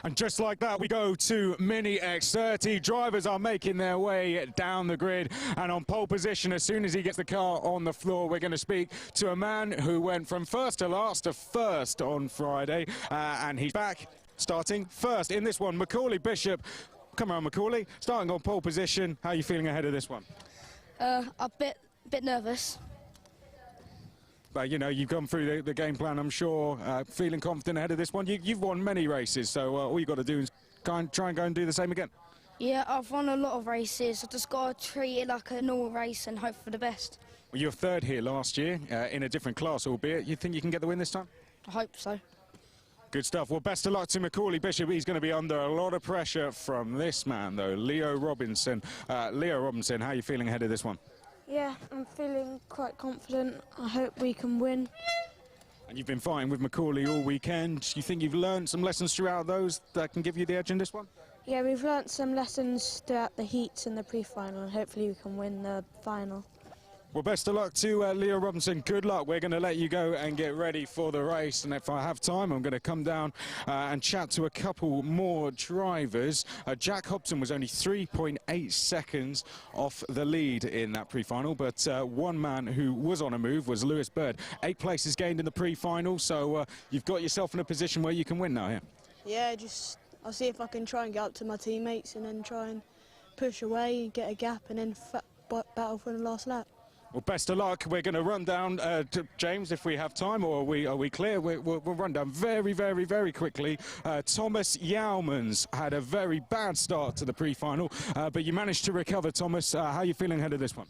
And just like that, we go to Mini X30. Drivers are making their way down the grid, and on pole position, as soon as he gets the car on the floor, we're going to speak to a man who went from first to last to first on Friday, and he's back starting first in this one. Macaulay Bishop, come on Macaulay, starting on pole position. How are you feeling ahead of this one? A bit nervous. But you know, you've gone through the game plan, I'm sure, feeling confident ahead of this one. You've won many races, so all you've got to do is try and go and do the same again. Yeah, I've won a lot of races. I just got to treat it like a normal race and hope for the best. Well, you were third here last year, in a different class, albeit. You think you can get the win this time? I hope so. Good stuff. Well, best of luck to Macaulay Bishop. He's going to be under a lot of pressure from this man, though, Leo Robinson. Leo Robinson, how are you feeling ahead of this one? Yeah, I'm feeling quite confident. I hope we can win. And you've been fighting with Macaulay all weekend. You think you've learned some lessons throughout those that can give you the edge in this one? Yeah, we've learnt some lessons throughout the heats and the pre-final, and hopefully we can win the final. Well, best of luck to Leo Robinson. Good luck. We're going to let you go and get ready for the race. And if I have time, I'm going to come down and chat to a couple more drivers. Jack Hobson was only 3.8 seconds off the lead in that pre-final. But one man who was on a move was Lewis Bird. 8 places gained in the pre-final. So you've got yourself in a position where you can win now, Yeah, I'll see if I can try and get up to my teammates and then try and push away, get a gap, and then battle for the last lap. Well, best of luck. We're going to run down to James if we have time, or are we clear? We'll run down very quickly. Thomas Yaumans had a very bad start to the pre-final, but you managed to recover, Thomas. How are you feeling ahead of this one?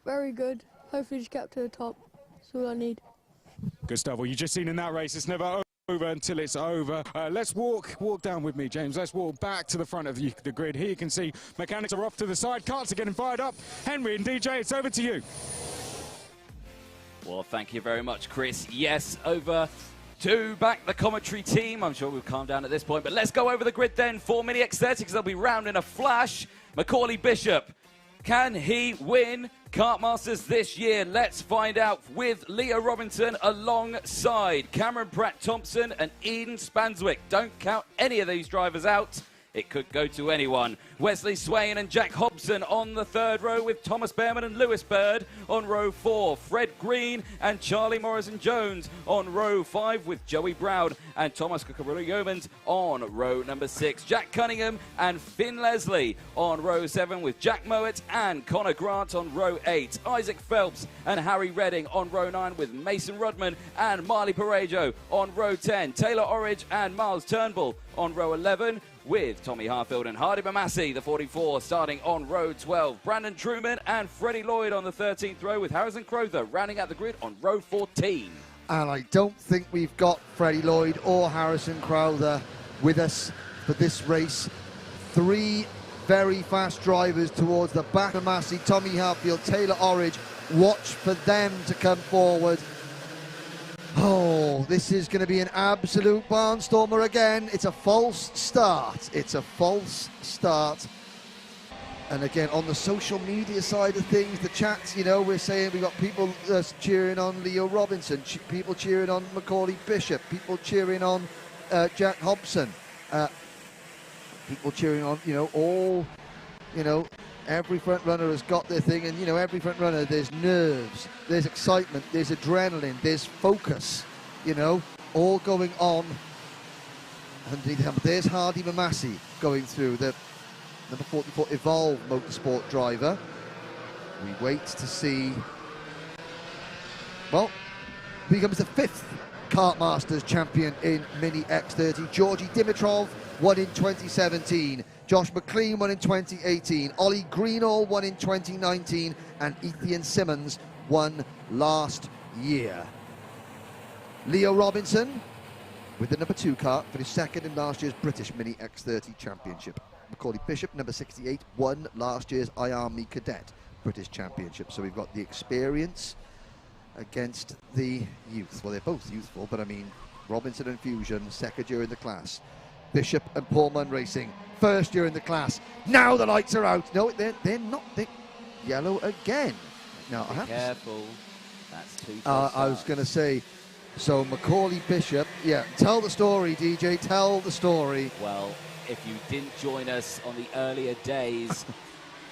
Very good. Hopefully just get up to the top. That's all I need. Good stuff. Well, you've just seen in that race, it's never over until it's over. Let's walk down with me, James. Let's walk back to the front of the grid. Here you can see mechanics are off to the side. Karts are getting fired up. Henry and DJ, it's over to you. Well, thank you very much, Chris. Yes, over to back the commentary team. I'm sure we'll calm down at this point, but let's go over the grid then for Mini X30 because they'll be round in a flash. Macaulay Bishop, can he win Kartmasters this year? Let's find out with Leo Robinson alongside Cameron Pratt-Thompson and Eden Spanswick. Don't count any of these drivers out. It could go to anyone. Wesley Swain and Jack Hobson on the third row with Thomas Behrman and Lewis Bird on row 4. Fred Green and Charlie Morrison-Jones on row 5 with Joey Brown and Thomas Kukarulo-Yeomans on row number 6. Jack Cunningham and Finn Leslie on row 7 with Jack Mowat and Connor Grant on row 8. Isaac Phelps and Harry Redding on row 9 with Mason Rudman and Marley Parejo on row 10. Taylor Orridge and Miles Turnbull on row 11. With Tommy Harfield and Hardy Mamassi, the 44, starting on row 12. Brandon Truman and Freddie Lloyd on the 13th row with Harrison Crowther rounding out the grid on row 14. And I don't think we've got Freddie Lloyd or Harrison Crowther with us for this race. 3 very fast drivers towards the back. Mamassi, Tommy Harfield, Taylor Orridge. Watch for them to come forward. Oh, this is going to be an absolute barnstormer again. It's a false start. It's a false start. And again, on the social media side of things, the chats, you know, we're saying we've got people cheering on Leo Robinson, people cheering on Macaulay Bishop, people cheering on Jack Hobson, people cheering on, you know, all, you know, every front runner has got their thing, and you know, every front runner, there's nerves, there's excitement, there's adrenaline, there's focus, you know, all going on. And there's Hardy Mamassi going through, the number 44 Evolve Motorsport driver. We wait to see, well, he becomes the 5th Kartmasters champion in Mini X30. Georgi Dimitrov won in 2017. Josh McLean won in 2018. Ollie Greenall won in 2019. And Ethan Simmons won last year. Leo Robinson, with the number 2 kart, finished 2nd in last year's British Mini X30 Championship. Macaulay Bishop, number 68, won last year's IARMY Cadet British Championship. So we've got the experience against the youth. Well, they're both youthful, but I mean, Robinson and Fusion, 2nd year in the class. Bishop and Pullman Racing, 1st year in the class. Now the lights are out. No, they're not. They're yellow again. Now, Be careful. That's too I was going to say, So Macaulay Bishop, yeah, tell the story, DJ, tell the story. Well, if you didn't join us on the earlier days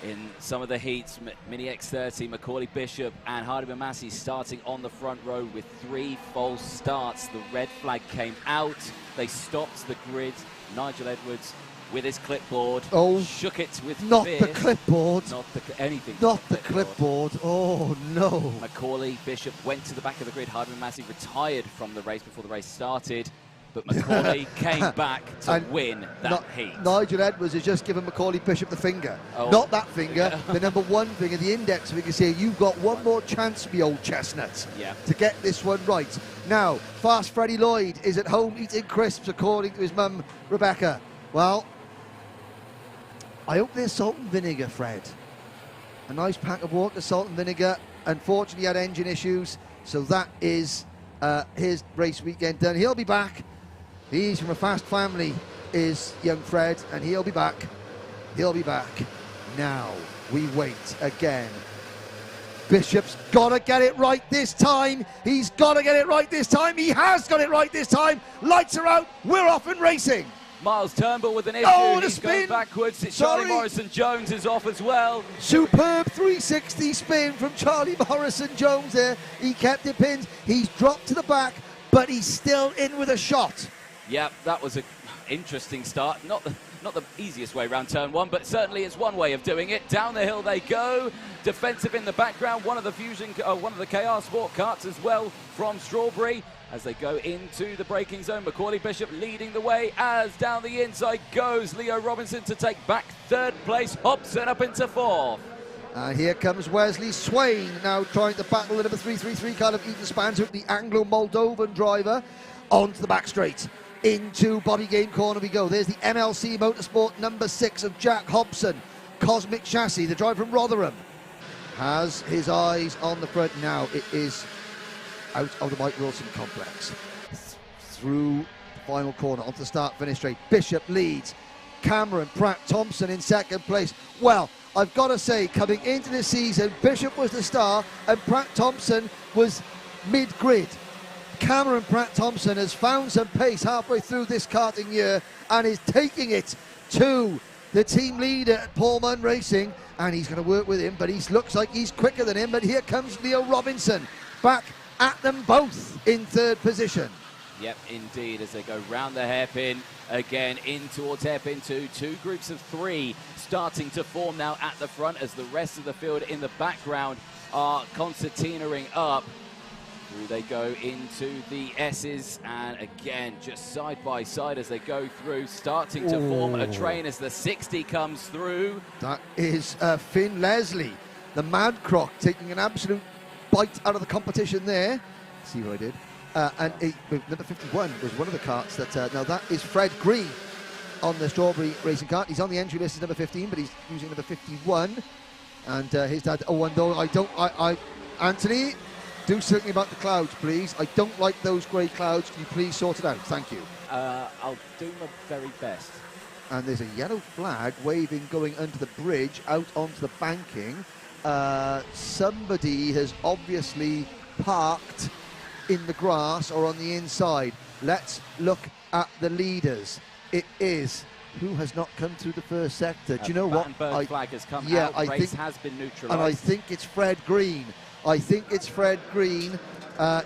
in some of the heats, Mini X30, Macaulay Bishop and Hardy Massey starting on the front row with 3 false starts. The red flag came out. They stopped the grid. Nigel Edwards with his clipboard, shook it with not fierce. the clipboard. Not the anything. Not the clipboard. Oh no. Macaulay Bishop went to the back of the grid. Hardy Massey retired from the race before the race started. But Macaulay came back to win that heat. Nigel Edwards has just given Macaulay Bishop the finger. Not that finger, the number 1 finger, the index finger, saying you've got one more chance, me old chestnut, to get this one right. Now, Fast Freddie Lloyd is at home eating crisps, according to his mum, Rebecca. Well, I hope there's salt and vinegar, Fred. A nice pack of water, salt and vinegar. Unfortunately, he had engine issues, so that is his race weekend done. He'll be back. He's from a fast family, is young Fred, and he'll be back. He'll be back. Now, we wait again. Bishop's got to get it right this time. He's got to get it right this time. He has got it right this time. Lights are out. We're off and racing. Miles Turnbull with an issue. He's going backwards. Charlie Morrison-Jones is off as well. Superb 360 spin from Charlie Morrison-Jones there. He kept it pinned. He's dropped to the back, but he's still in with a shot. Yep, that was an interesting start. Not the easiest way around turn 1, but certainly it's one way of doing it. Down the hill they go. Defensive in the background. One of the KR Sport karts as well from Strawberry. As they go into the braking zone, Macaulay Bishop leading the way as down the inside goes Leo Robinson to take back 3rd place. Hobson up into 4th. Here comes Wesley Swain now trying to battle the number 333 car of Ethan Spancer, the Anglo-Moldovan driver, onto the back straight. Into body game corner we go. There's the MLC Motorsport number 6 of Jack Hobson. Cosmic Chassis, the driver from Rotherham, has his eyes on the front now. It is out of the Mike Wilson complex. Through the final corner onto the start-finish straight. Bishop leads. Cameron Pratt-Thompson in 2nd place. Well, I've got to say, coming into this season, Bishop was the star and Pratt-Thompson was mid-grid. Cameron Pratt-Thompson has found some pace halfway through this karting year and is taking it to the team leader at Paul Munn Racing, and he's going to work with him, but he looks like he's quicker than him. But here comes Leo Robinson back at them both in 3rd position. Yep, indeed, as they go round the hairpin again in towards hairpin 2. 2 groups of 3 starting to form now at the front as the rest of the field in the background are concertinaing up. Through they go into the S's, and again just side by side as they go through, starting to form a train as the 60 comes through. That is Finn Leslie, the Mad Croc, taking an absolute bite out of the competition there. See what I did? And number 51 was one of the karts that, now that is Fred Green on the Strawberry Racing kart. He's on the entry list as number 15, but he's using number 51. And his dad, Anthony, do something about the clouds, please. I don't like those grey clouds. Can you please sort it out? Thank you. I'll do my very best. And there's a yellow flag waving going under the bridge out onto the banking. Somebody has obviously parked in the grass or on the inside. Let's look at the leaders. It is who has not come through the first sector. Do you know what? Battenberg flag has come out. Race has been neutralised. And I think it's Fred Green. I think it's Fred Green.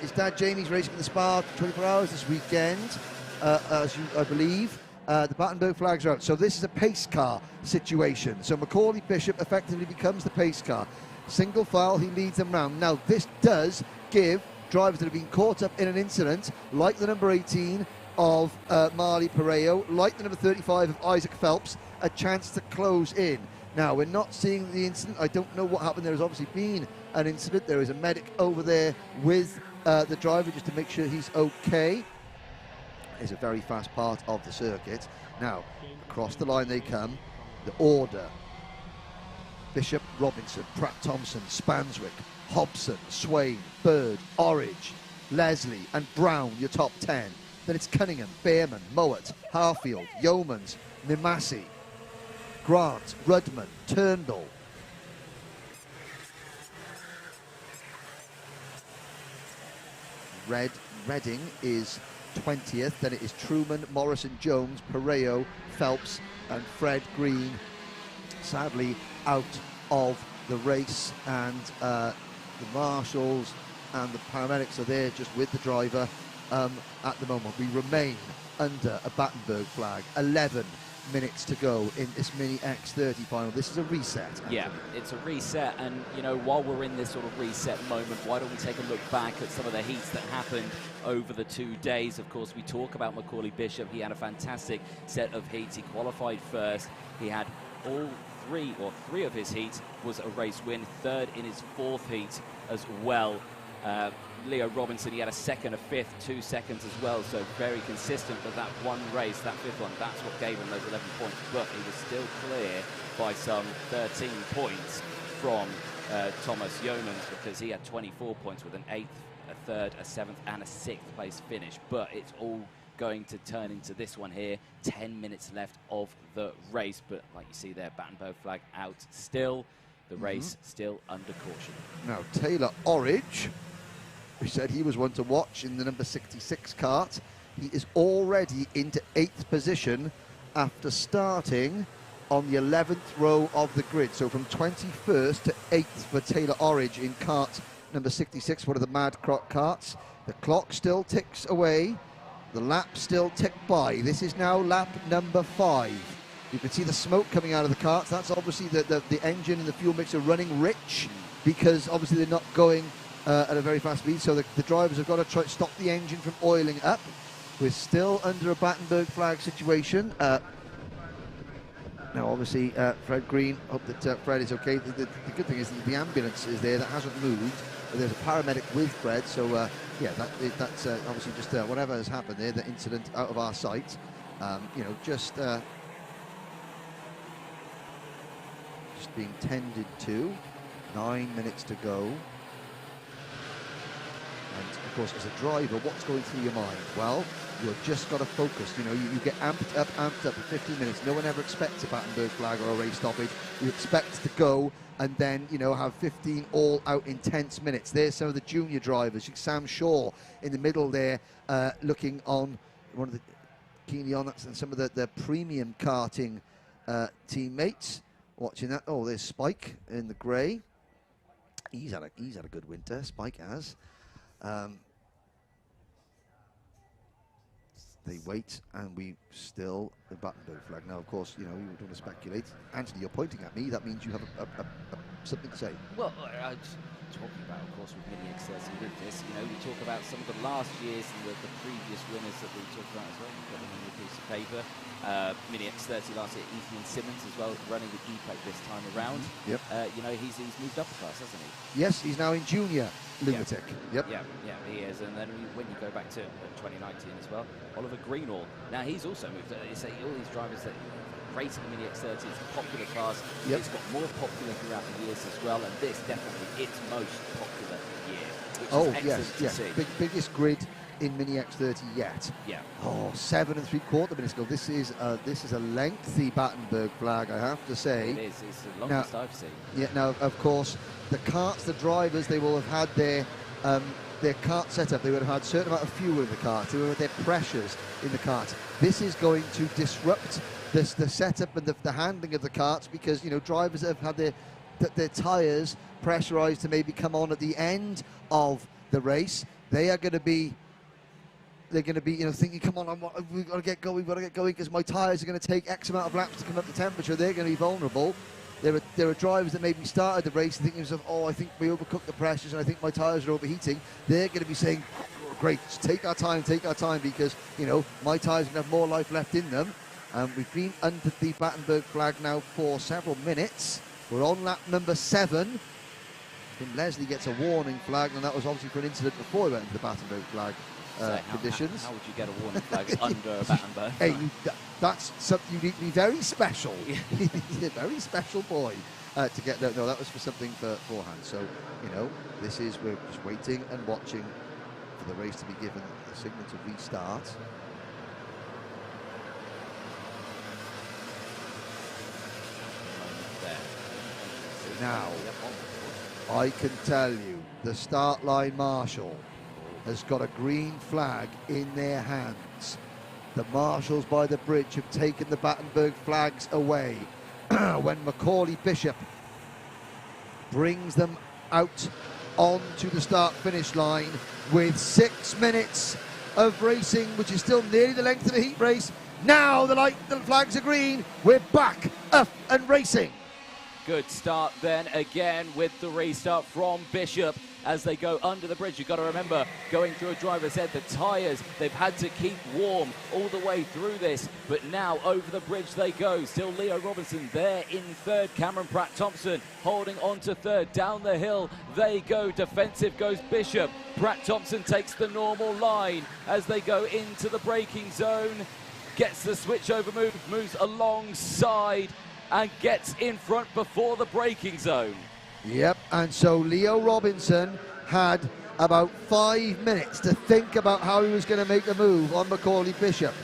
His dad Jamie's racing in the Spa 24 hours this weekend, I believe. The Battenberg flags are out. So this is a pace car situation. So Macaulay Bishop effectively becomes the pace car. Single file, he leads them round. Now this does give drivers that have been caught up in an incident, like the number 18 of Marley Pareo, like the number 35 of Isaac Phelps, a chance to close in. Now, we're not seeing the incident. I don't know what happened. There has obviously been an incident. There is a medic over there with the driver just to make sure he's okay. It's a very fast part of the circuit. Now, across the line they come. The order. Bishop, Robinson, Pratt-Thompson, Spanswick, Hobson, Swain, Bird, Orridge, Leslie and Brown, your top 10. Then it's Cunningham, Behrman, Mowat, Harfield, Yeomans, Mimasi, Grant, Rudman, Turnbull. Redding is 20th, then it is Truman, Morrison, Jones, Pareo, Phelps and Fred Green sadly out of the race, and the marshals and the paramedics are there just with the driver at the moment. We remain under a Battenberg flag. 11 minutes to go in this Mini X30 final. This is a reset. Anthony. Yeah, it's a reset, and you know, while we're in this sort of reset moment, why don't we take a look back at some of the heats that happened over the 2 days. Of course, we talk about Macaulay Bishop. He had a fantastic set of heats. He qualified first. He had three of his heats was a race win, third in his 4th heat as well. Leo Robinson, he had a 2nd, a 5th, 2 seconds as well, so very consistent. But that one race, that 5th one, that's what gave him those 11 points. But he was still clear by some 13 points from Thomas Yeomans, because he had 24 points with an 8th, a 3rd, a 7th and a 6th place finish. But it's all going to turn into this one here. 10 minutes left of the race, but like you see there, Battenberg flag out still. The race still under caution. Now, Taylor Orridge, we said he was one to watch in the number 66 kart. He is already into 8th position after starting on the 11th row of the grid. So from 21st to 8th for Taylor Orridge in kart number 66, one of the Mad karts. The clock still ticks away. The laps still tick by. This is now lap number 5. You can see the smoke coming out of the karts. That's obviously the engine and the fuel mix are running rich, because obviously they're not going at a very fast speed. So the drivers have got to try to stop the engine from oiling up. We're still under a Battenberg flag situation. Now, obviously, Fred Green, hope that Fred is okay. The good thing is the ambulance is there, that hasn't moved. But there's a paramedic with Fred, so yeah, that's obviously just whatever has happened there, the incident out of our sight. You know, just being tended to. 9 minutes to go. And of course, as a driver, what's going through your mind? Well, you've just got to focus. You know, you get amped up for 15 minutes. No one ever expects a Battenberg flag or a race stoppage. You expect to go and then, you know, have 15 all-out intense minutes. There's some of the junior drivers. Sam Shaw in the middle there, looking on one of the keenly on that, and some of the premium karting teammates watching that. Oh, there's Spike in the grey. He's had a good winter. Spike has. They wait, and we still the Battenberg flag. Now, of course, you know, we don't want to speculate. Anthony, you're pointing at me. That means you have something to say. Well, I was talking about, of course, with Mini X30 with this, you know, we talk about some of the last years and the previous winners that we talked about as well. We've got them on a piece of paper. Mini X30 last year, Ethan Simmons as well, running with E-Plate this time around. Yep. You know, he's moved up a class, hasn't he? Yes, he's now in junior lunatic. Yep. Yeah, he is. And then when you go back to 2019 as well, Oliver Greenall. Now he's also moved. All these drivers that racing the Mini X30, it's a popular class. Yep. It's got more popular throughout the years as well, and this definitely its most popular year, which Oh, is excellent to see. Biggest grid in Mini X30 yet. Yeah. Oh, 7 3/4 minutes ago. This is a lengthy Battenberg flag, I have to say. It is. It's the longest I've seen. Yeah. Now, of course, the karts, the drivers, they will have had their kart setup. They would have had a certain amount of fuel in the kart. They would have their pressures in the kart. This is going to disrupt the setup and the handling of the karts, because, you know, drivers have had their tyres pressurized to maybe come on at the end of the race. They're going to be, you know, thinking, come on, we've got to get going, because my tyres are going to take X amount of laps to come up to temperature. They're going to be vulnerable. There are drivers that maybe started the race thinking to themselves, oh, I think we overcooked the pressures and I think my tyres are overheating. They're going to be saying, oh, great, take our time, because, you know, my tyres are going to have more life left in them. We've been under the Battenberg flag now for several minutes. We're on lap number 7. Tim Leslie gets a warning flag, and that was obviously for an incident before he went into the Battenberg flag conditions. How would you get a warning flag under a Battenberg flag? Hey, that's something you need to be very special. He's a very special boy to get that. No, that was for something beforehand. So, you know, we're just waiting and watching for the race to be given the signal to restart. Now, I can tell you, the start line marshal has got a green flag in their hands. The marshals by the bridge have taken the Battenberg flags away when Macaulay Bishop brings them out onto the start-finish line with 6 minutes of racing, which is still nearly the length of the heat race. Now the flags are green, we're back up and racing. Good start then again with the restart from Bishop as they go under the bridge. You've got to remember, going through a driver's head, the tyres, they've had to keep warm all the way through this, but now over the bridge they go. Still Leo Robinson there in third. Cameron Pratt-Thompson holding on to third. Down the hill they go. Defensive goes Bishop. Pratt-Thompson takes the normal line as they go into the braking zone. Gets the switchover move, moves alongside and gets in front before the braking zone. Yep, and so Leo Robinson had about 5 minutes to think about how he was going to make a move on Macaulay Bishop.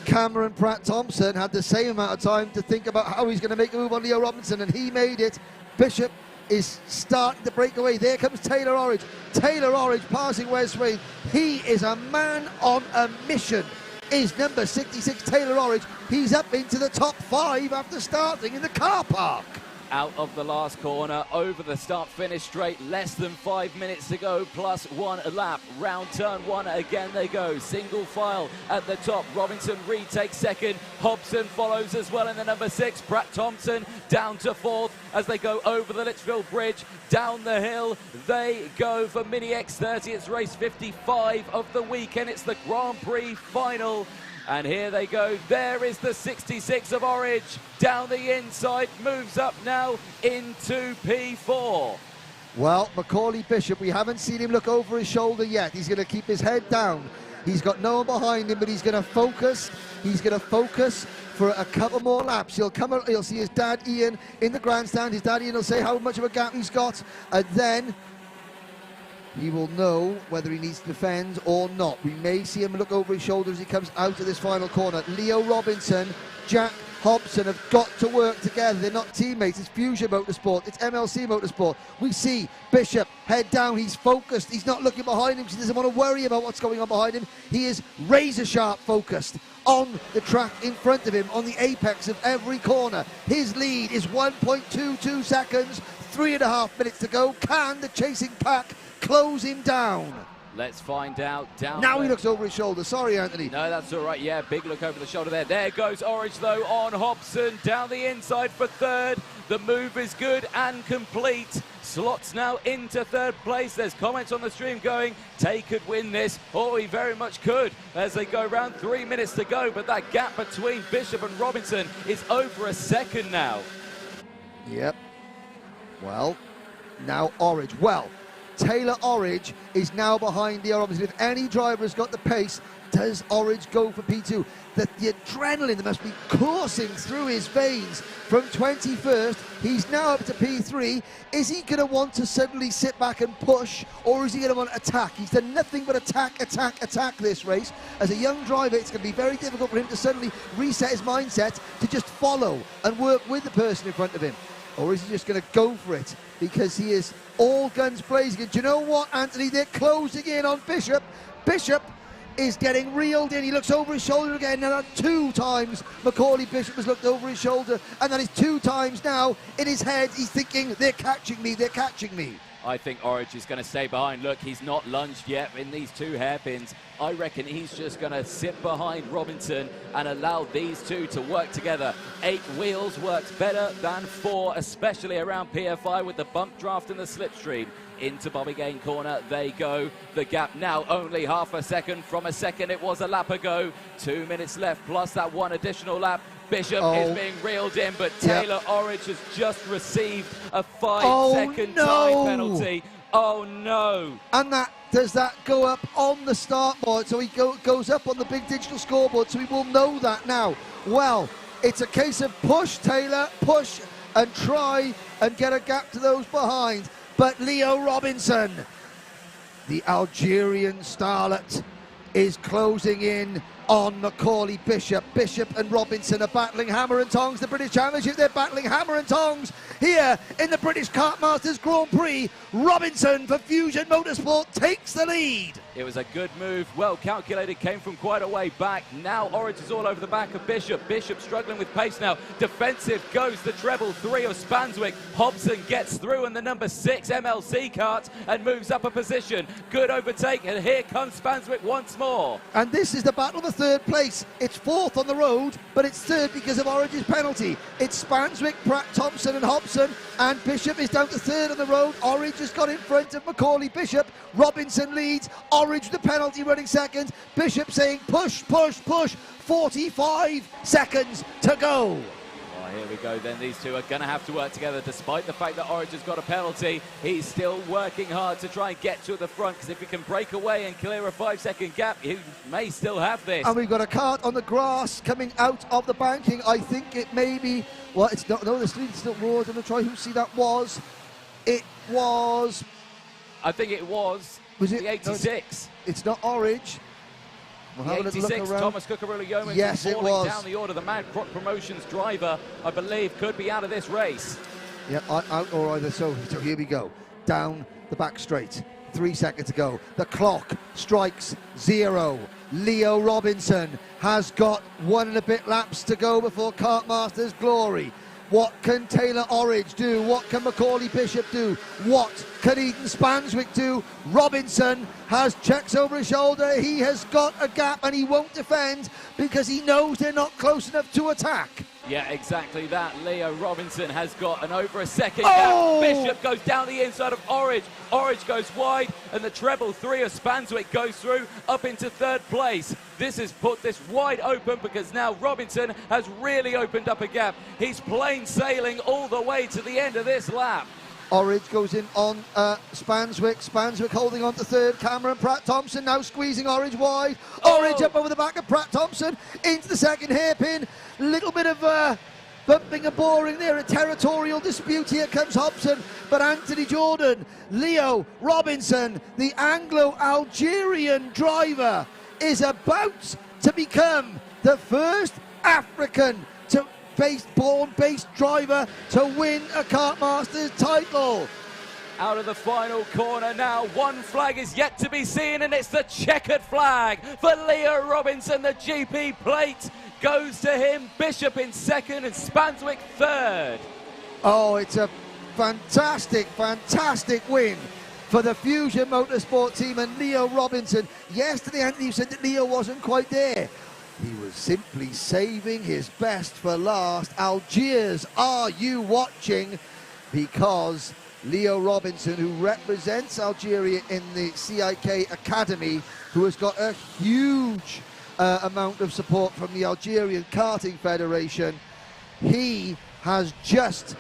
Cameron Pratt-Thompson had the same amount of time to think about how he's going to make a move on Leo Robinson, and he made it. Bishop is starting to break away. There comes Taylor Orridge. Taylor Orridge passing Wes Wade. He is a man on a mission. Is number 66 Taylor Orridge. He's up into the top 5 after starting in the car park. Out of the last corner, over the start-finish straight, less than 5 minutes to go, plus 1 lap. Round turn 1, again they go. Single file at the top. Robinson retakes second. Hobson follows as well in the number 6. Pratt-Thompson down to 4th as they go over the Litchfield Bridge. Down the hill they go for Mini X30. It's race 55 of the weekend. It's the Grand Prix final. And here they go. There is the 66 of Orridge. Down the inside, moves up now into P4. Well, Macaulay Bishop, we haven't seen him look over his shoulder yet. He's going to keep his head down. He's got no one behind him, but he's going to focus. He's going to focus for a couple more laps. He'll see his dad Ian in the grandstand. His dad Ian will say how much of a gap he's got, and then he will know whether he needs to defend or not. We may see him look over his shoulder as he comes out of this final corner. Leo Robinson, Jack Hobson have got to work together. They're not teammates. It's Fusion Motorsport. It's MLC Motorsport. We see Bishop head down. He's focused. He's not looking behind him because he doesn't want to worry about what's going on behind him. He is razor sharp focused on the track in front of him, on the apex of every corner. His lead is 1.22 seconds, 3.5 minutes to go. Can the chasing pack close him down? Let's find out. Down now there. He looks over his shoulder. Sorry, Anthony. No, that's all right. Yeah, big look over the shoulder there. There goes Orridge, though, on Hobson. Down the inside for third. The move is good and complete. Slots now into third place. There's comments on the stream going, Tay could win this. Oh, he very much could as they go around 3 minutes to go. But that gap between Bishop and Robinson is over a second now. Yep. Well, now Orridge. Well, Taylor Orridge is now behind Leo Robinson. If any driver has got the pace, does Orridge go for P2? The adrenaline that must be coursing through his veins from 21st. He's now up to P3. Is he going to want to suddenly sit back and push, or is he going to want to attack? He's done nothing but attack this race. As a young driver, it's going to be very difficult for him to suddenly reset his mindset to just follow and work with the person in front of him. Or is he just going to go for it because he is all guns blazing? And do you know what, Anthony? They're closing in on Bishop. Bishop is getting reeled in. He looks over his shoulder again. Now, 2 times Macaulay Bishop has looked over his shoulder, and that is 2 times now in his head. He's thinking, they're catching me, they're catching me. I think Orridge is going to stay behind. Look, he's not lunged yet in these 2 hairpins. I reckon he's just going to sit behind Robinson and allow these 2 to work together. 8 wheels works better than 4, especially around PFI with the bump draft and the slipstream. Into Bobby Gain corner they go. The gap now only half a second from a second it was a lap ago. 2 minutes left plus that 1 additional lap. Bishop is being reeled in, but Taylor Orridge has just received a 5-second time penalty. Oh no! And does that go up on the start board? So he goes up on the big digital scoreboard, so we will know that now. Well, it's a case of push, Taylor, push and try and get a gap to those behind. But Leo Robinson, the Algerian starlet, is closing in on Macaulay Bishop. Bishop and Robinson are battling hammer and tongs. The British Championship, they're battling hammer and tongs here in the British Kartmasters Grand Prix. Robinson for Fusion Motorsport takes the lead. It was a good move, well calculated, came from quite a way back. Now Orange is all over the back of Bishop. Bishop struggling with pace now. Defensive goes the treble 3 of Spanswick. Hobson gets through in the number 6 MLC kart and moves up a position. Good overtake, and here comes Spanswick once more. And this is the battle for third place. It's fourth on the road, but it's third because of Orange's penalty. It's Spanswick, Pratt, Thompson and Hobson, and Bishop is down to third on the road. Orange has got in front of Macaulay Bishop. Robinson leads. Orange the penalty running second. Bishop saying push, push, push. 45 seconds to go. Well, here we go then. These two are going to have to work together despite the fact that Orange has got a penalty. He's still working hard to try and get to the front, because if he can break away and clear a 5-second gap, he may still have this. And we've got a kart on the grass coming out of the banking. I think it may be, well, it's not, no, the street's still roared. I'm going to try who see that was. It was... I think it was it the 86. No, it's not Orange. We'll have a The little look 86, around. Thomas Cucurullo-Yeomans, Yes, it falling was. down the order. The Mad Croc Promotions driver, I believe, could be out of this race. Yeah, out or either. So here we go. Down the back straight. 3 seconds to go. The clock strikes 0. Leo Robinson has got 1 and a bit laps to go before Kartmasters glory. What can Taylor Orange do? What can Macaulay Bishop do? What can Eden Spanswick do? Robinson has checks over his shoulder. He has got a gap and he won't defend because he knows they're not close enough to attack. Yeah, exactly that. Leo Robinson has got an over a second Oh! gap. Bishop goes down the inside of Orange. Orange goes wide, and the treble 3 of Spanswick goes through up into third place. This has put this wide open because now Robinson has really opened up a gap. He's plain sailing all the way to the end of this lap. Orange goes in on Spanswick. Spanswick holding on to third. Cameron Pratt Thompson now squeezing Orange wide. Orange up over the back of Pratt Thompson into the second hairpin. Little bit of bumping and boring there, a territorial dispute. Here comes Hobson, but Anthony Jordan, Leo Robinson, the Anglo-Algerian driver, is about to become the first African to born-based driver to win a Kartmasters title. Out of the final corner now, one flag is yet to be seen, and it's the checkered flag for Leo Robinson. The GP plate goes to him. Bishop in second and Spanswick third. Oh, it's a fantastic, fantastic win for the Fusion Motorsport team and Leo Robinson. Yesterday, Anthony said that Leo wasn't quite there. He was simply saving his best for last. Algiers, are you watching? Because Leo Robinson, who represents Algeria in the CIK Academy, who has got a huge amount of support from the Algerian Karting Federation, he has just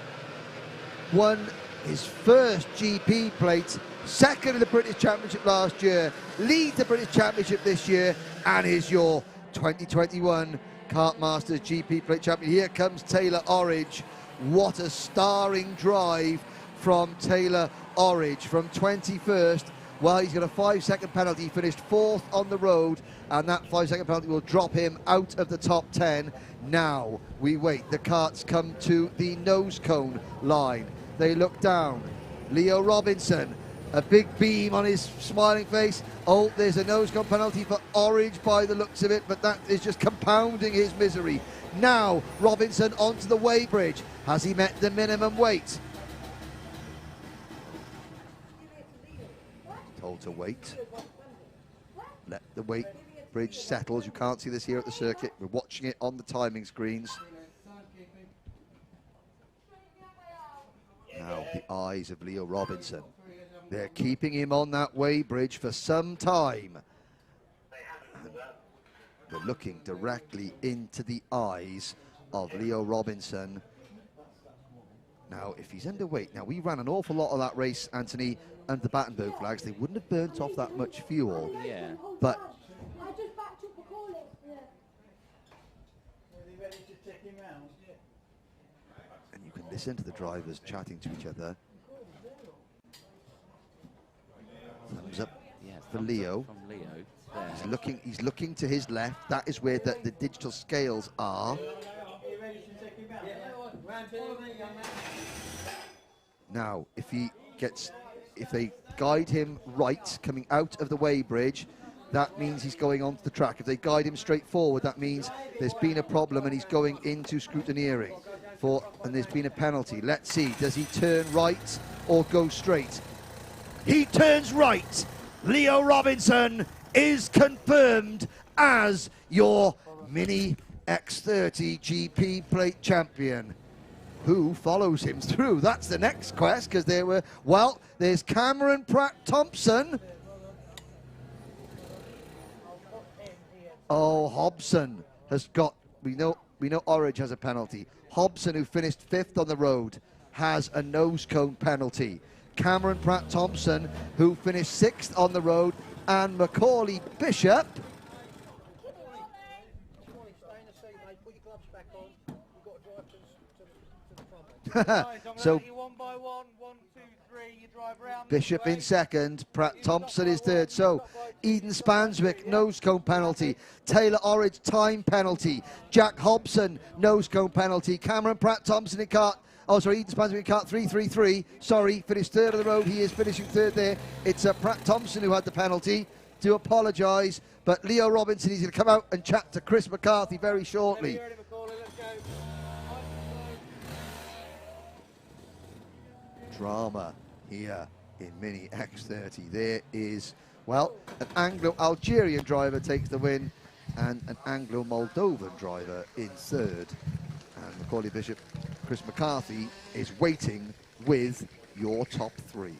won his first GP plate, second in the British Championship last year, leads the British Championship this year, and is your 2021 Kartmasters GP plate champion. Here comes Taylor Orange. What a starring drive from Taylor Orange from 21st. Well, he's got a 5-second penalty. He finished 4th on the road, and that 5-second penalty will drop him out of the top 10. Now we wait. The karts come to the nose cone line. They look down. Leo Robinson, a big beam on his smiling face. Oh, there's a nose cone penalty for Orange by the looks of it, but that is just compounding his misery. Now Robinson onto the weighbridge. Has he met the minimum weight? Told to wait. Let the weight bridge settle. As you can't see this here at the circuit, we're watching it on the timing screens. Now the eyes of Leo Robinson. They're keeping him on that weighbridge for some time. And we're looking directly into the eyes of Leo Robinson. Now, if he's underweight, now we ran an awful lot of that race, Anthony, under the Battenberg flags. They wouldn't have burnt off that much fuel. Yeah. But and you can listen to the drivers chatting to each other. Thumbs up Yeah, for Leo. From Leo. He's looking to his left. That is where the digital scales are. Now, if they guide him right, coming out of the weighbridge, that means he's going onto the track. If they guide him straight forward, that means there's been a problem and he's going into scrutineering. And there's been a penalty. Let's see, does he turn right or go straight? He turns right. Leo Robinson is confirmed as your Mini X30 GP plate champion. Who follows him through? That's the next quest, because there's Cameron Pratt-Thompson. Oh, Hobson has got, we know Orridge has a penalty. Hobson, who finished 5th on the road, has a nose cone penalty. Cameron Pratt-Thompson, who finished 6th on the road, and Macaulay Bishop. So Bishop in second, Pratt-Thompson is third. So Eden Spanswick, nose cone penalty. Taylor Orridge, time penalty. Jack Hobson, nose cone penalty. Cameron Pratt-Thompson in kart. Oh, sorry, Eden Spanswick in kart 333. Sorry, finished third on the road. He is finishing third there. It's Pratt-Thompson who had the penalty. Do apologise, but Leo Robinson, he's going to come out and chat to Chris McCarthy very shortly. Drama here in Mini X30. There is, well, an Anglo-Algerian driver takes the win and an Anglo-Moldovan driver in third. And Macaulay Bishop, Chris McCarthy is waiting with your top 3.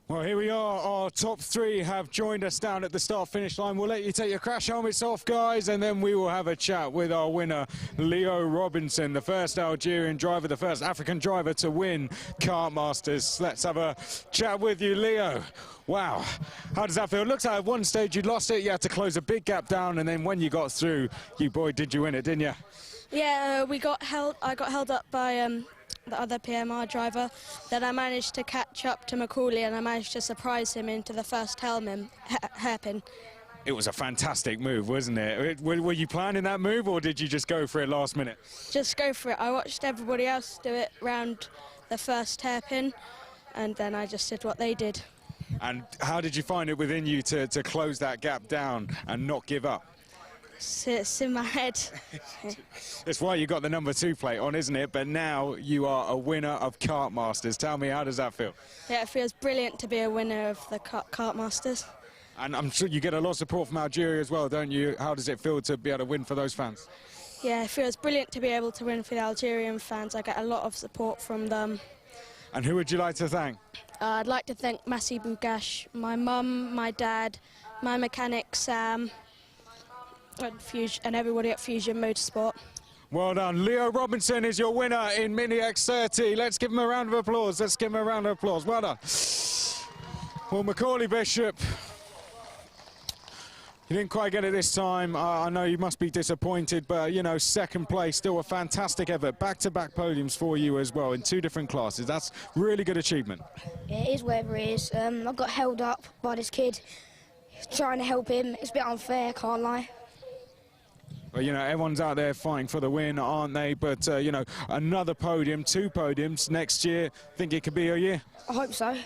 Well, here we are. Our top 3 have joined us down at the start-finish line. We'll let you take your crash helmets off, guys, and then we will have a chat with our winner, Leo Robinson, the first Algerian driver, the first African driver to win Kartmasters. Let's have a chat with you, Leo. Wow, how does that feel? It looks like at one stage you lost it, you had to close a big gap down, and then when you got through, did you win it, didn't you? Yeah, I got held up by the other PMR driver. Then I managed to catch up to Macaulay and I managed to surprise him into the first hairpin. It was a fantastic move, wasn't it? Were you planning that move or did you just go for it last minute? Just go for it. I watched everybody else do it round the first hairpin and then I just did what they did. And how did you find it within you to close that gap down and not give up? It's in my head. That's why you got the number 2 plate on, isn't it? But now you are a winner of Kartmasters. Tell me, how does that feel? Yeah, it feels brilliant to be a winner of the Kartmasters. And I'm sure you get a lot of support from Algeria as well, don't you? How does it feel to be able to win for those fans? Yeah, it feels brilliant to be able to win for the Algerian fans. I get a lot of support from them. And who would you like to thank? I'd like to thank Massi Bougash, my mum, my dad, my mechanic Sam, and everybody at Fusion Motorsport. Well done. Leo Robinson is your winner in Mini X30. Let's give him a round of applause. Let's give him a round of applause. Well done. Well, Macaulay Bishop, you didn't quite get it this time. I know you must be disappointed, but, you know, second place, still a fantastic effort. Back-to-back podiums for you as well in 2 different classes. That's really good achievement. It is whatever it is. I got held up by this kid trying to help him. It's a bit unfair, can't lie. Well, you know, everyone's out there fighting for the win, aren't they? But, you know, another podium, 2 podiums next year. Think it could be a year? I hope so.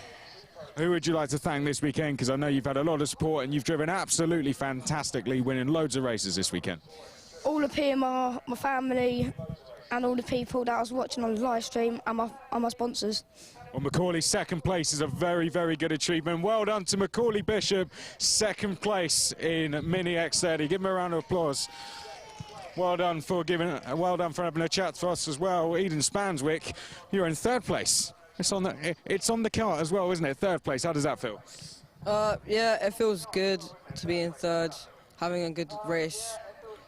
Who would you like to thank this weekend? Because I know you've had a lot of support and you've driven absolutely fantastically, winning loads of races this weekend. All the PMR, my family, and all the people that I was watching on the live stream, and my sponsors. Well, Macaulay's second place is a very, very good achievement. Well done to Macaulay Bishop, second place in Mini X30. Give him a round of applause. Well done for having a chat to us as well. Eden Spanswick, you're in 3rd place. It's on the kart as well, isn't it? 3rd place. How does that feel? Yeah, it feels good to be in 3rd, having a good race.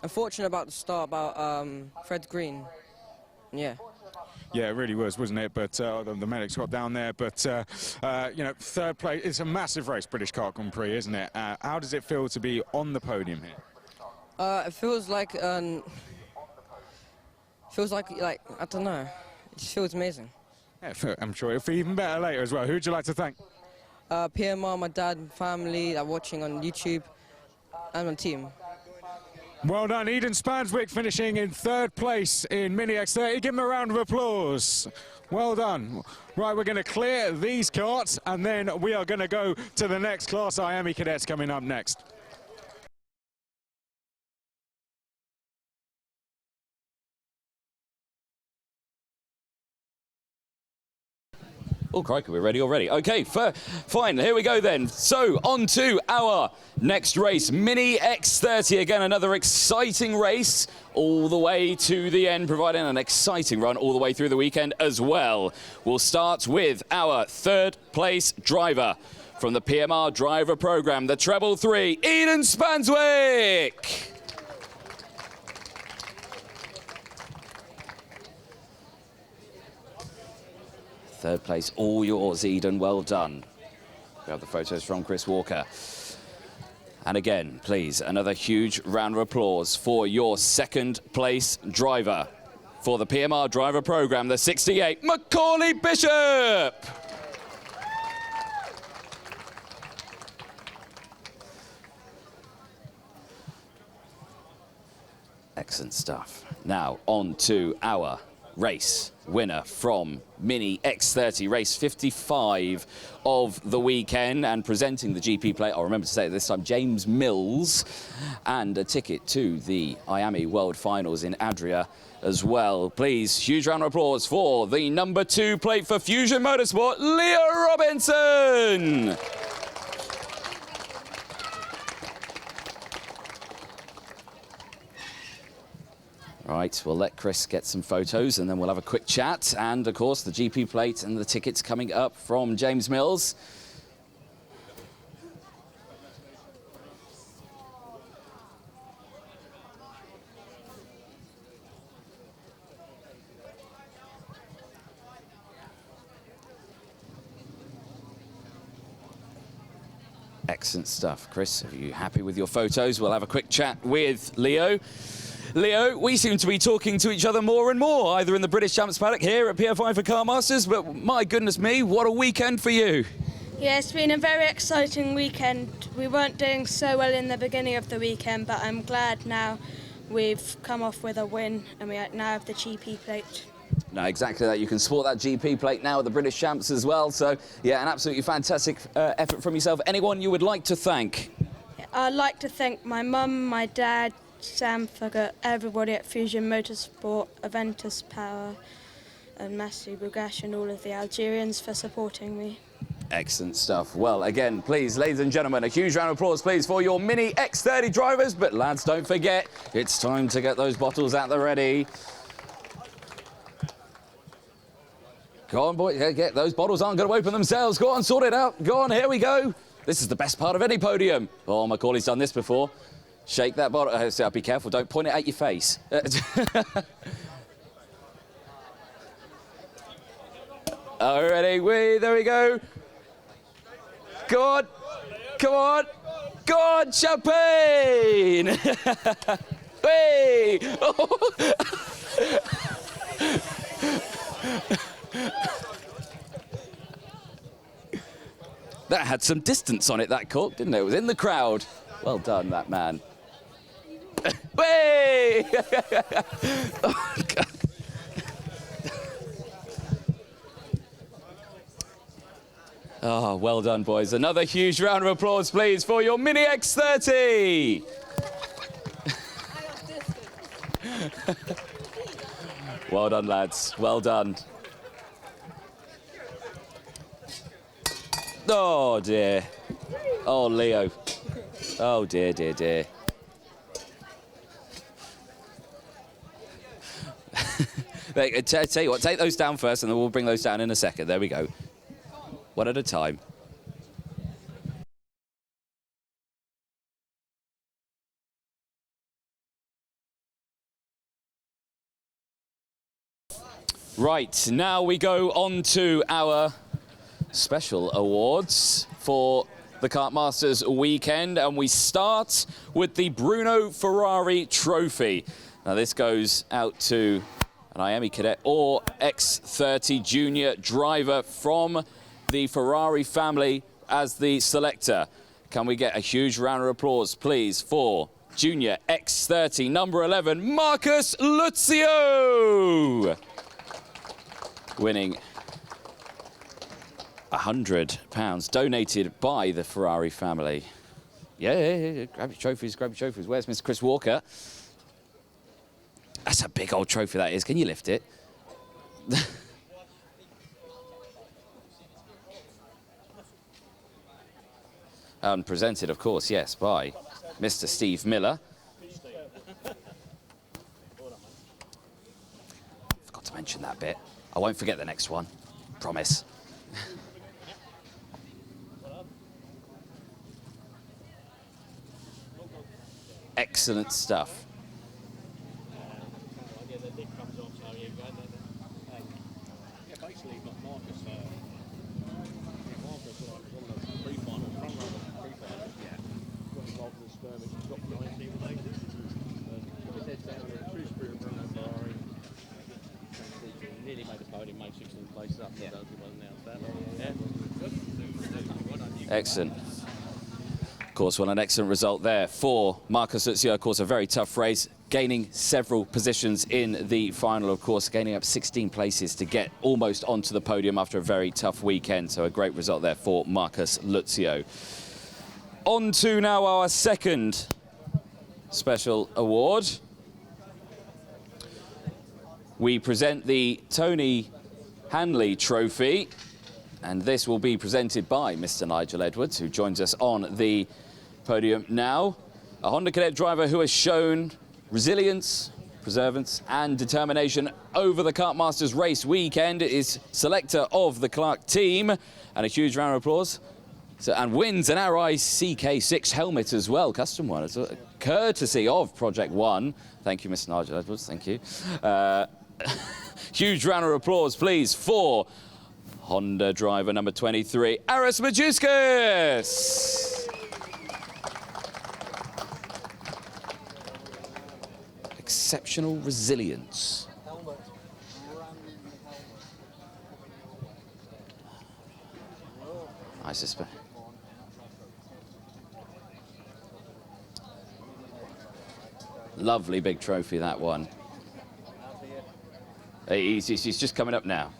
Unfortunate about the start, about Fred Green. Yeah. Yeah, it really was, wasn't it? But the medics got down there. But, you know, third place, it's a massive race, British Kart Grand Prix, isn't it? How does it feel to be on the podium here? It feels like I don't know. It just feels amazing. Yeah, I'm sure it'll feel even better later as well. Who would you like to thank? PMR, my dad, family that are watching on YouTube, and my team. Well done, Eden Spanswick finishing in third place in Mini X30. Give him a round of applause. Well done. Right, we're going to clear these karts and then we are going to go to the next class. IAME cadets coming up next. Oh, crikey, we're ready already. Okay, fine, here we go then. So, on to our next race, Mini X30. Again, another exciting race all the way to the end, providing an exciting run all the way through the weekend as well. We'll start with our third place driver from the PMR driver program, the treble 3, Eden Spanswick. Third place, all yours, Eden. Well done. We have the photos from Chris Walker. And again, please, another huge round of applause for your second place driver for the PMR driver program, the 68, Macaulay Bishop. Excellent stuff. Now, on to our race winner from Mini X30, race 55 of the weekend, and presenting the GP plate, I'll remember to say it this time, James Mills, and a ticket to the IAME World Finals in Adria as well. Please, huge round of applause for the number 2 plate for Fusion Motorsport, Leo Robinson. Right, we'll let Chris get some photos and then we'll have a quick chat. And, of course, the GP plate and the tickets coming up from James Mills. Excellent stuff. Chris, are you happy with your photos? We'll have a quick chat with Leo. Leo, we seem to be talking to each other more and more, either in the British Champs paddock here at PFI for Kartmasters, but my goodness me, what a weekend for you. Yeah, it's been a very exciting weekend. We weren't doing so well in the beginning of the weekend, but I'm glad now we've come off with a win and we now have the GP plate. No, exactly that. You can sport that GP plate now at the British Champs as well. So, yeah, an absolutely fantastic effort from yourself. Anyone you would like to thank? I'd like to thank my mum, my dad, Sam Fugger, everybody at Fusion Motorsport, Aventus Power, and Massi Bugash, and all of the Algerians for supporting me. Excellent stuff. Well, again, please, ladies and gentlemen, a huge round of applause, please, for your Mini X30 drivers. But, lads, don't forget, it's time to get those bottles at the ready. Go on, boy. Get those bottles aren't going to open themselves. Go on, sort it out. Go on, here we go. This is the best part of any podium. Oh, Macaulay's done this before. Shake that bottle. So be careful, don't point it at your face. Alrighty, there we go. Go on. Come on. Go on, champagne. Hey. That had some distance on it, that cork, didn't it? It was in the crowd. Well done, that man. Way! Oh, God. Oh, well done, boys. Another huge round of applause, please, for your Mini X30. Well done, lads. Well done. Oh, dear. Oh, Leo. Oh, dear, dear, dear. Tell you what, take those down first and then we'll bring those down in a second. There we go. One at a time. Right, now we go on to our special awards for the Kartmasters weekend, and we start with the Bruno Ferrari Trophy. Now this goes out to an IAME cadet or X30 junior driver from the Ferrari family as the selector. Can we get a huge round of applause, please, for junior X30, number 11, Marcus Luzio, winning £100 donated by the Ferrari family. Yeah, grab your trophies, grab your trophies. Where's Mr. Chris Walker? That's a big old trophy, that is. Can you lift it? And presented, of course, yes, by Mr. Steve Miller. Forgot to mention that bit. I won't forget the next one. Promise. Excellent stuff. Nearly made the podium, made 16 places up. Yeah. Excellent. Of course, well, an excellent result there for Marcus Luzio. Of course, a very tough race, gaining several positions in the final, of course, gaining up 16 places to get almost onto the podium after a very tough weekend. So a great result there for Marcus Luzio. On to now our second special award. We present the Tony Hanley Trophy, and this will be presented by Mr. Nigel Edwards, who joins us on the podium now. A Honda Cadet driver who has shown resilience, perseverance and determination over the Kartmasters race weekend, is selector of the Clark team, and a huge round of applause. And wins an RI CK6 helmet as well, custom one. It's a courtesy of Project One. Thank you, Mr. Nigel Edwards, thank you. Huge round of applause, please, for Honda driver number 23, Aris Majuskas. Exceptional resilience. I suspect. Lovely big trophy, that one. He's just coming up now.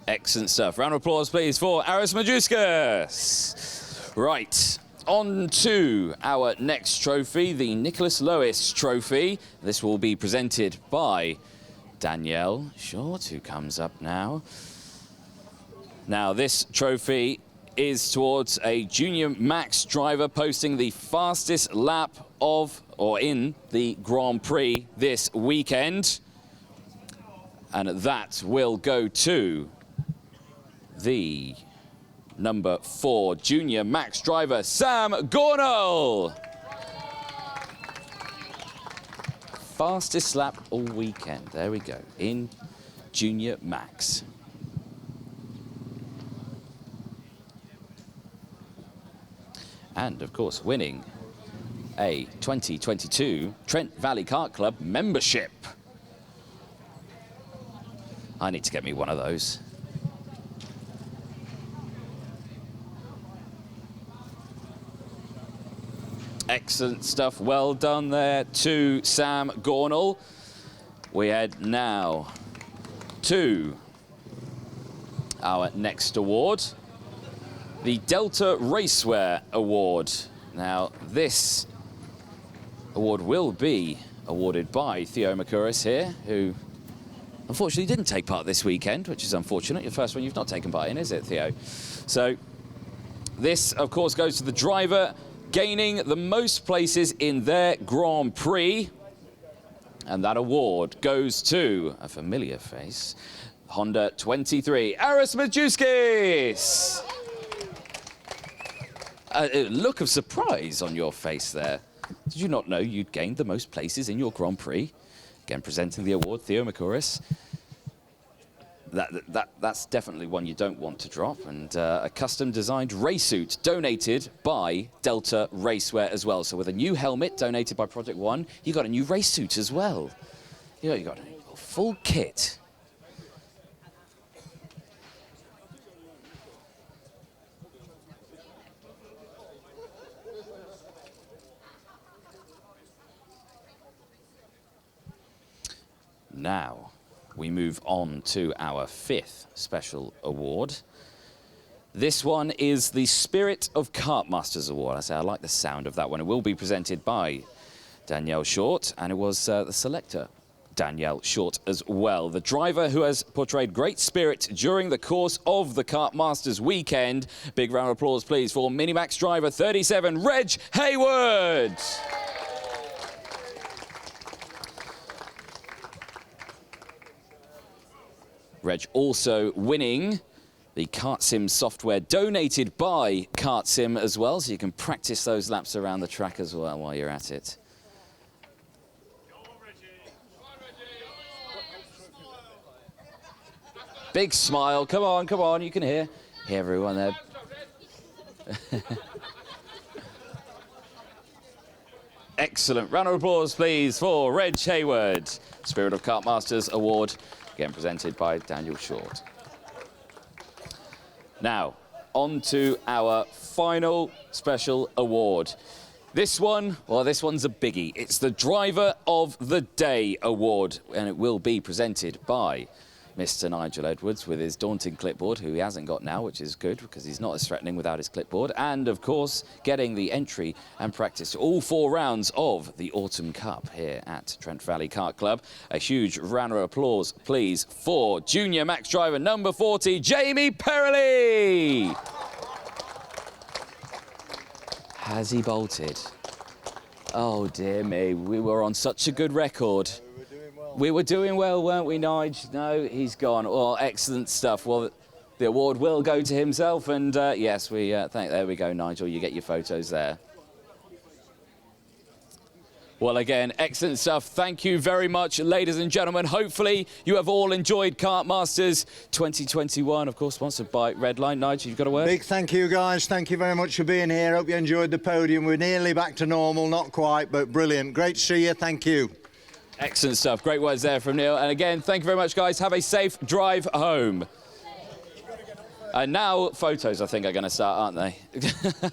Excellent stuff. Round of applause, please, for Aris Majuskas. Right, on to our next trophy, the Nicholas Lewis Trophy. This will be presented by Danielle Short, who comes up now. Now, this trophy is towards a junior max driver posting the fastest lap of, or in, the Grand Prix this weekend. And that will go to the number 4 junior max driver, Sam Gornall. Fastest lap all weekend. There we go, in junior max. And of course, winning a 2022 Trent Valley Kart Club membership. I need to get me one of those. Excellent stuff. Well done there to Sam Gornall. We head now to our next award, the Delta Racewear Award. Now, this award will be awarded by Theo Makuris here, who unfortunately didn't take part this weekend, which is unfortunate. Your first one you've not taken part in, is it, Theo? So this, of course, goes to the driver gaining the most places in their Grand Prix. And that award goes to a familiar face, Honda 23. Aris Majewskis! A look of surprise on your face there. Did you not know you'd gained the most places in your Grand Prix? Again, presenting the award, Theo Makuris. That's definitely one you don't want to drop. And a custom-designed race suit donated by Delta Racewear as well. So with a new helmet donated by Project One, you got a new race suit as well. You got a full kit. Now, we move on to our 5th special award. This one is the Spirit of Kartmasters Award. I say I like the sound of that one. It will be presented by Danielle Short, and it was the selector, Danielle Short, as well. The driver who has portrayed great spirit during the course of the Kartmasters weekend. Big round of applause, please, for Minimax driver 37, Reg Hayward. Reg also winning the KartSim software donated by KartSim as well, so you can practice those laps around the track as well while you're at it. Big smile, come on, you can hear everyone there. Excellent, round of applause please for Reg Hayward, Spirit of Kartmasters Award. Again, presented by Daniel Short. Now, on to our final special award. This one, well, this one's a biggie. It's the Driver of the Day Award, and it will be presented by Mr. Nigel Edwards with his daunting clipboard, who he hasn't got now, which is good because he's not as threatening without his clipboard. And, of course, getting the entry and practice to all 4 rounds of the Autumn Cup here at Trent Valley Kart Club. A huge round of applause, please, for Junior Max driver number 40, Jamie Perrelli. Has he bolted? Oh, dear me. We were on such a good record. We were doing well, weren't we, Nige? No, he's gone. Well, excellent stuff. Well, the award will go to himself, and yes, we there we go, Nigel. You get your photos there. Well, again, excellent stuff. Thank you very much, ladies and gentlemen. Hopefully, you have all enjoyed Kartmasters 2021, of course, sponsored by Redline. Nigel, you've got a word? Big thank you, guys. Thank you very much for being here. Hope you enjoyed the podium. We're nearly back to normal, not quite, but brilliant. Great to see you. Thank you. Excellent stuff. Great words there from Neil. And again, thank you very much, guys. Have a safe drive home. And now photos, I think, are going to start, aren't they?